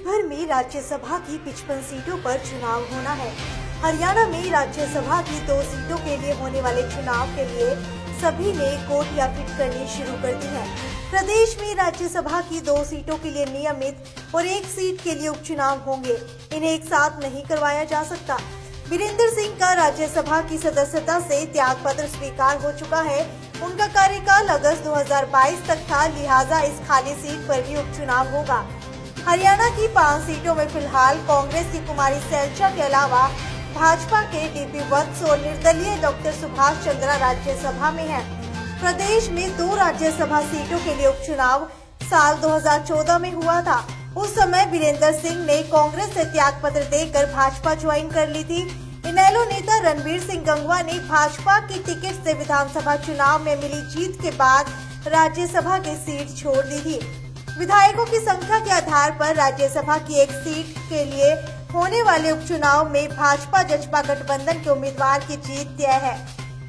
भर में राज्यसभा की 55 सीटों पर चुनाव होना है। हरियाणा में राज्यसभा की 2 सीटों के लिए होने वाले चुनाव के लिए सभी ने कोटियां फिट करनी शुरू कर दी है। प्रदेश में राज्यसभा की 2 सीटों के लिए नियमित और 1 सीट के लिए उपचुनाव होंगे। इन्हें एक साथ नहीं करवाया जा सकता। वीरेंद्र सिंह का राज्यसभा की सदस्यता से त्याग पत्र स्वीकार हो चुका है। उनका कार्यकाल अगस्त 2022 तक था, लिहाजा इस खाली सीट पर भी उपचुनाव होगा। हरियाणा की 5 सीटों में फिलहाल कांग्रेस की कुमारी सैलजा के अलावा भाजपा के डीपी वत्स और निर्दलीय डॉक्टर सुभाष चंद्रा राज्यसभा में है। प्रदेश में 2 राज्यसभा सीटों के लिए उपचुनाव साल 2014 में हुआ था। उस समय वीरेंद्र सिंह ने कांग्रेस से त्याग पत्र देकर भाजपा ज्वाइन कर ली थी। इनेलो नेता रणवीर सिंह गंगवा ने भाजपा की टिकट से विधानसभा चुनाव में मिली जीत के बाद राज्यसभा की सीट छोड़ दी थी। विधायकों की संख्या के आधार पर राज्यसभा की 1 सीट के लिए होने वाले उपचुनाव में भाजपा जसपा गठबंधन के उम्मीदवार की जीत तय है।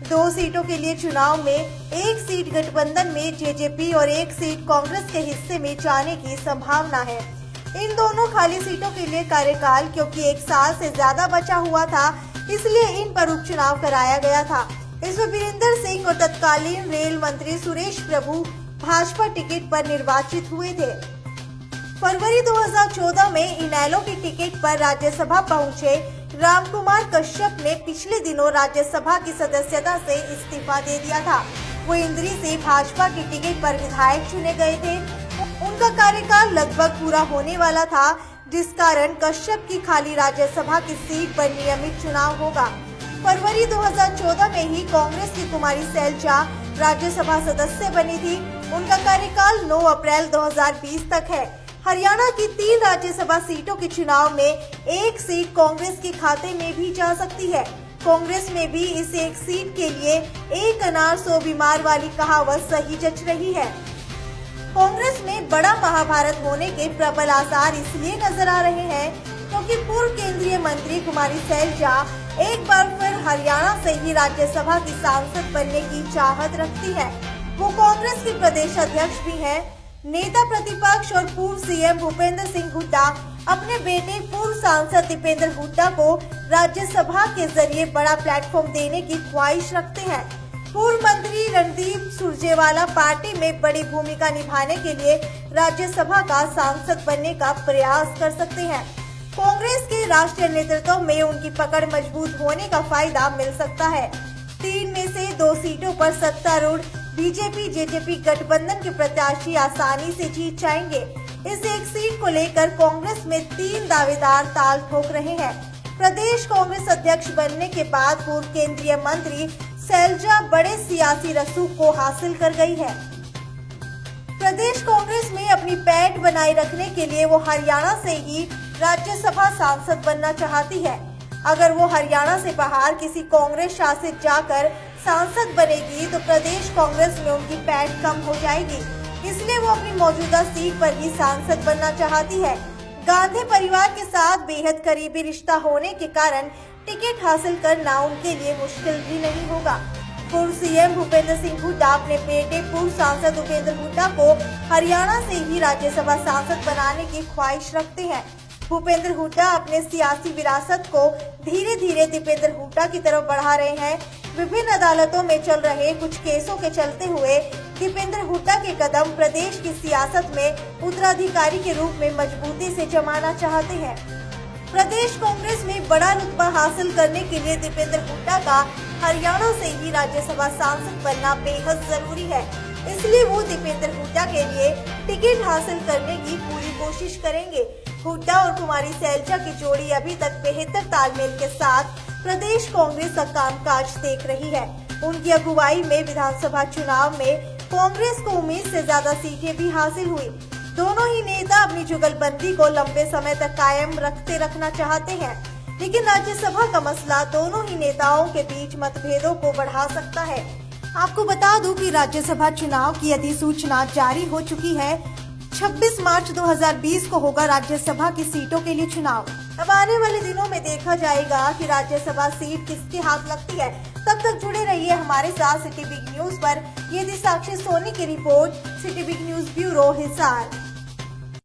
2 सीटों के लिए चुनाव में 1 सीट गठबंधन में जेजेपी और 1 सीट कांग्रेस के हिस्से में जाने की संभावना है। इन दोनों खाली सीटों के लिए कार्यकाल क्योंकि 1 साल से ज्यादा बचा हुआ था, इसलिए इन पर उपचुनाव कराया गया था। इसमें वीरेंद्र सिंह और तत्कालीन रेल मंत्री सुरेश प्रभु भाजपा टिकट पर निर्वाचित हुए थे। फरवरी 2014 में इनेलो की टिकट पर राज्यसभा पहुंचे रामकुमार कश्यप ने पिछले दिनों राज्यसभा की सदस्यता से इस्तीफा दे दिया था। वो इंद्री से भाजपा की टिकट पर विधायक चुने गए थे। उनका कार्यकाल लगभग पूरा होने वाला था, जिस कारण कश्यप की खाली राज्यसभा की सीट पर नियमित चुनाव होगा। फरवरी 2014 में ही कांग्रेस की कुमारी सैलजा राज्यसभा सदस्य बनी थी। उनका कार्यकाल 9 अप्रैल 2020 तक है। हरियाणा की 3 राज्यसभा सीटों के चुनाव में 1 सीट कांग्रेस के खाते में भी जा सकती है। कांग्रेस में भी इस 1 सीट के लिए 1 अनार 100 बीमार वाली कहावत सही जच रही है। कांग्रेस में बड़ा महाभारत होने के प्रबल आसार इसलिए नजर आ रहे हैं क्योंकि पूर्व केंद्रीय मंत्री कुमारी सैलजा एक बार फिर हरियाणा से ही राज्यसभा की सांसद बनने की चाहत रखती है। वो कांग्रेस की प्रदेश अध्यक्ष भी हैं। नेता प्रतिपक्ष और पूर्व सीएम भूपेंद्र सिंह हुड्डा अपने बेटे पूर्व सांसद दीपेंद्र हुड्डा को राज्यसभा के जरिए बड़ा प्लेटफॉर्म देने की ख्वाहिश रखते हैं। पूर्व मंत्री रणदीप सुरजेवाला पार्टी में बड़ी भूमिका निभाने के लिए राज्यसभा का सांसद बनने का प्रयास कर सकते हैं। कांग्रेस के राष्ट्रीय नेतृत्व में उनकी पकड़ मजबूत होने का फायदा मिल सकता है। 3 में से 2 सीटों पर सत्तारूढ़ बीजेपी जेजेपी गठबंधन के प्रत्याशी आसानी से जीत जाएंगे। इस 1 सीट को लेकर कांग्रेस में 3 दावेदार ताल ठोक रहे हैं। प्रदेश कांग्रेस अध्यक्ष बनने के बाद पूर्व केंद्रीय मंत्री सैलजा बड़े सियासी रसूख को हासिल कर गई है। प्रदेश कांग्रेस में अपनी पैठ बनाए रखने के लिए वो हरियाणा से ही राज्यसभा सांसद बनना चाहती है। अगर वो हरियाणा से बाहर किसी कांग्रेस शासित जाकर सांसद बनेगी तो प्रदेश कांग्रेस में उनकी पैठ कम हो जाएगी, इसलिए वो अपनी मौजूदा सीट पर ही सांसद बनना चाहती है। गांधी परिवार के साथ बेहद करीबी रिश्ता होने के कारण टिकट हासिल करना उनके लिए मुश्किल भी नहीं होगा। पूर्व सीएम भूपेंद्र सिंह हुड्डा अपने बेटे पूर्व सांसद उपेंद्र हुड्डा को हरियाणा से ही राज्यसभा सांसद बनाने की ख्वाहिश रखते हैं। भूपेंद्र हुड्डा अपने सियासी विरासत को धीरे धीरे दीपेंद्र हुड्डा की तरफ बढ़ा रहे हैं। विभिन्न अदालतों में चल रहे कुछ केसों के चलते हुए दीपेंद्र हुड्डा के कदम प्रदेश की सियासत में उत्तराधिकारी के रूप में मजबूती से जमाना चाहते हैं। प्रदेश कांग्रेस में बड़ा रुतबा हासिल करने के लिए दीपेंद्र हुड्डा का हरियाणा से ही राज्यसभा सांसद बनना बेहद जरूरी है, इसलिए वो दीपेंद्र हुड्डा के लिए टिकट हासिल करने की पूरी कोशिश करेंगे। हुड्डा और कुमारी सैलजा की जोड़ी अभी तक बेहतर तालमेल के साथ प्रदेश कांग्रेस का कामकाज देख रही है। उनकी अगुवाई में विधानसभा चुनाव में कांग्रेस को उम्मीद से ज्यादा सीटें भी हासिल हुई। दोनों ही नेता अपनी जुगलबंदी को लंबे समय तक कायम रखना चाहते हैं, लेकिन राज्यसभा का मसला दोनों ही नेताओं के बीच मतभेदों को बढ़ा सकता है। आपको बता दूं कि राज्यसभा चुनाव की अधिसूचना जारी हो चुकी है। 26 मार्च 2020 को होगा राज्यसभा की सीटों के लिए चुनाव। अब आने वाले दिनों में देखा जाएगा कि राज्यसभा सीट किसके हाथ लगती है। तब तक जुड़े रहिए हमारे साथ सिटी बिग न्यूज पर। ये थी साक्षी सोनी की report, city big news bureau Hisar.